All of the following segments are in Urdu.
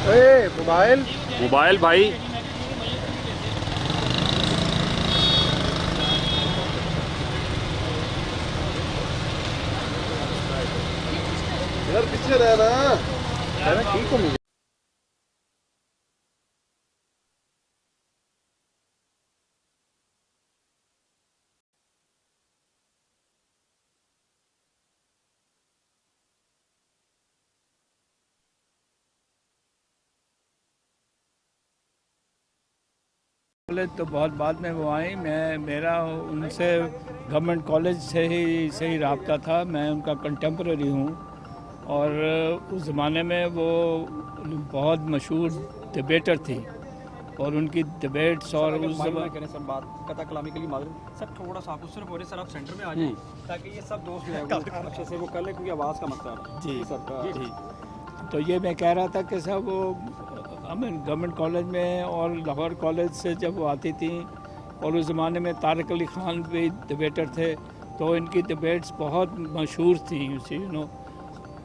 موبائل بھائی ادھر پیچھے رہنا ٹھیک ہو مجھے تو بہت بعد میں وہ آئیں. میرا ان سے گورنمنٹ کالج سے ہی رابطہ تھا. میں ان کا کنٹمپریری ہوں اور اس زمانے میں وہ بہت مشہور ڈبیٹر تھی اور ان کی ڈبیٹس اور اس بات قطع کلامی کے لیے معذرت سر تھوڑا سا آپ صرف سر آپ سینٹر میں آ جائیں تاکہ یہ سب دوست جو ہے وہ اچھے سے وہ کر لیں کیونکہ آواز کا مسئلہ ہے. جی سر جی. تو یہ میں کہہ رہا تھا کہ صاحب وہ گورنمنٹ کالج میں اور لاہور کالج سے جب وہ آتی تھیں اور اس زمانے میں طارق علی خان بھی ڈبیٹر تھے تو ان کی ڈبیٹس بہت مشہور تھیں.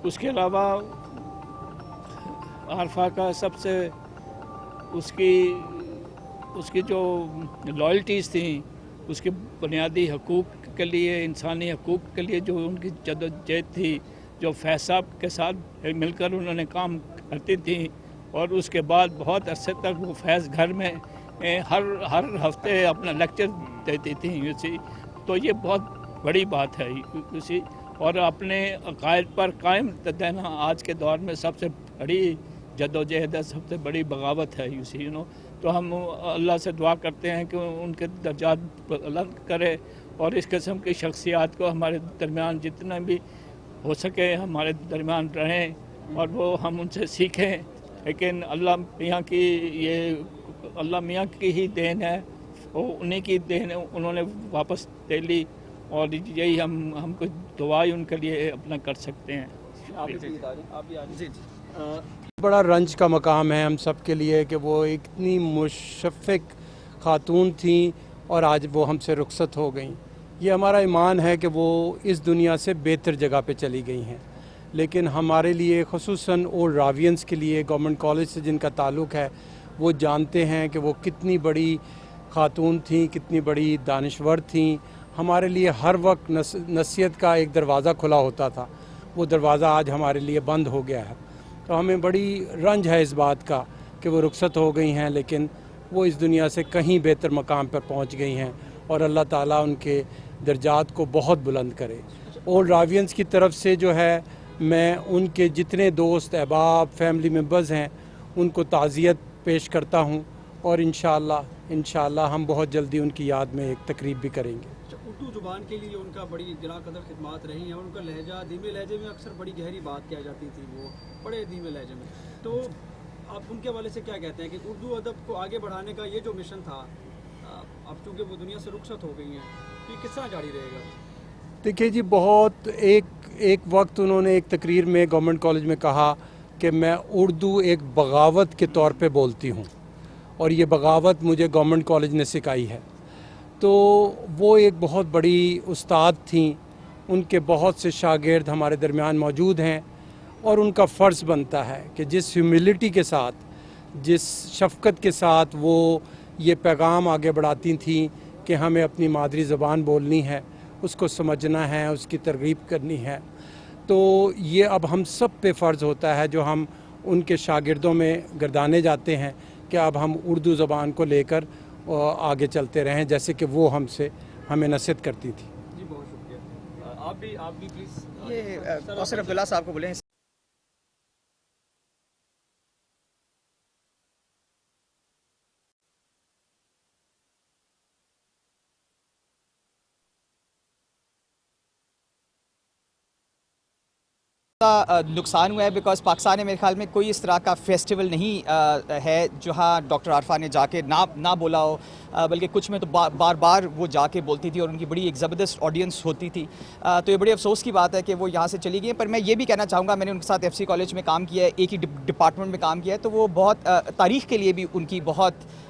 اس کے علاوہ عارفہ کا سب سے اس کی جو لائلٹیز تھیں اس کے بنیادی حقوق کے لیے انسانی حقوق کے لیے جو ان کی جدوجہد تھی جو فیض صاحب کے ساتھ مل کر انہوں نے کام کرتی تھیں اور اس کے بعد بہت عرصے تک وہ فیض گھر میں ہر ہفتے اپنا لیکچر دیتی تھیں. تو یہ بہت بڑی بات ہے اور اپنے عقائد پر قائم رہنا آج کے دور میں سب سے بڑی جدوجہد ہے, سب سے بڑی بغاوت ہے. تو ہم اللہ سے دعا کرتے ہیں کہ ان کے درجات بلند کرے اور اس قسم کی شخصیات کو ہمارے درمیان جتنا بھی ہو سکے ہمارے درمیان رہیں اور وہ ہم ان سے سیکھیں. لیکن اللہ میاں کی ہی دین ہے, وہ انہیں کی دین ہے, انہوں نے واپس دے لی اور یہی ہم کچھ دعائیں ان کے لیے اپنا کر سکتے ہیں. بڑا رنج کا مقام ہے ہم سب کے لیے کہ وہ اتنی مشفق خاتون تھیں اور آج وہ ہم سے رخصت ہو گئیں. یہ ہمارا ایمان ہے کہ وہ اس دنیا سے بہتر جگہ پہ چلی گئی ہیں, لیکن ہمارے لیے خصوصاً اولڈ راوینس کے لیے گورنمنٹ کالج سے جن کا تعلق ہے وہ جانتے ہیں کہ وہ کتنی بڑی خاتون تھیں, کتنی بڑی دانشور تھیں. ہمارے لیے ہر وقت نصیحت کا ایک دروازہ کھلا ہوتا تھا, وہ دروازہ آج ہمارے لیے بند ہو گیا ہے. تو ہمیں بڑی رنج ہے اس بات کا کہ وہ رخصت ہو گئی ہیں, لیکن وہ اس دنیا سے کہیں بہتر مقام پر پہنچ گئی ہیں اور اللہ تعالیٰ ان کے درجات کو بہت بلند کرے. اولڈ راوینس کی طرف سے جو ہے میں ان کے جتنے دوست احباب فیملی ممبرز ہیں ان کو تعزیت پیش کرتا ہوں اور انشاءاللہ ہم بہت جلدی ان کی یاد میں ایک تقریب بھی کریں گے. اردو زبان کے لیے ان کا بڑی گراں قدر خدمات رہی ہیں. ان کا لہجہ دھیمے لہجے میں اکثر بڑی گہری بات کیا جاتی تھی, وہ بڑے دھیمے لہجے میں. تو آپ ان کے حوالے سے کیا کہتے ہیں کہ اردو ادب کو آگے بڑھانے کا یہ جو مشن تھا, اب چونکہ وہ دنیا سے رخصت ہو گئی ہیں, تو یہ کس طرح جاری رہے گا؟ دیکھیے جی, بہت ایک وقت انہوں نے ایک تقریر میں گورنمنٹ کالج میں کہا کہ میں اردو ایک بغاوت کے طور پہ بولتی ہوں اور یہ بغاوت مجھے گورنمنٹ کالج نے سکھائی ہے. تو وہ ایک بہت بڑی استاد تھیں, ان کے بہت سے شاگرد ہمارے درمیان موجود ہیں اور ان کا فرض بنتا ہے کہ جس ہیوملٹی کے ساتھ, جس شفقت کے ساتھ وہ یہ پیغام آگے بڑھاتی تھیں کہ ہمیں اپنی مادری زبان بولنی ہے, اس کو سمجھنا ہے, اس کی ترغیب کرنی ہے. تو یہ اب ہم سب پہ فرض ہوتا ہے جو ہم ان کے شاگردوں میں گردانے جاتے ہیں کہ اب ہم اردو زبان کو لے کر آگے چلتے رہیں جیسے کہ وہ ہمیں نصیحت کرتی تھی. جی بہت شکریہ. آپ بھی پلیز یہ کوثر عبداللہ صاحب کو بولیں. نقصان ہوا ہے بیکاز پاکستان میں میرے خیال میں کوئی اس طرح کا فیسٹیول نہیں ہے جہاں ڈاکٹر عارفہ نے جا کے نہ بولا ہو, بلکہ کچھ میں تو بار بار وہ جا کے بولتی تھی اور ان کی بڑی ایک زبردست آڈینس ہوتی تھی. تو یہ بڑی افسوس کی بات ہے کہ وہ یہاں سے چلی گئی ہیں. پر میں یہ بھی کہنا چاہوں گا, میں نے ان کے ساتھ ایف سی کالج میں کام کیا ہے, ایک ہی ڈپارٹمنٹ میں کام کیا ہے, تو وہ بہت تاریخ کے لیے بھی ان کی بہت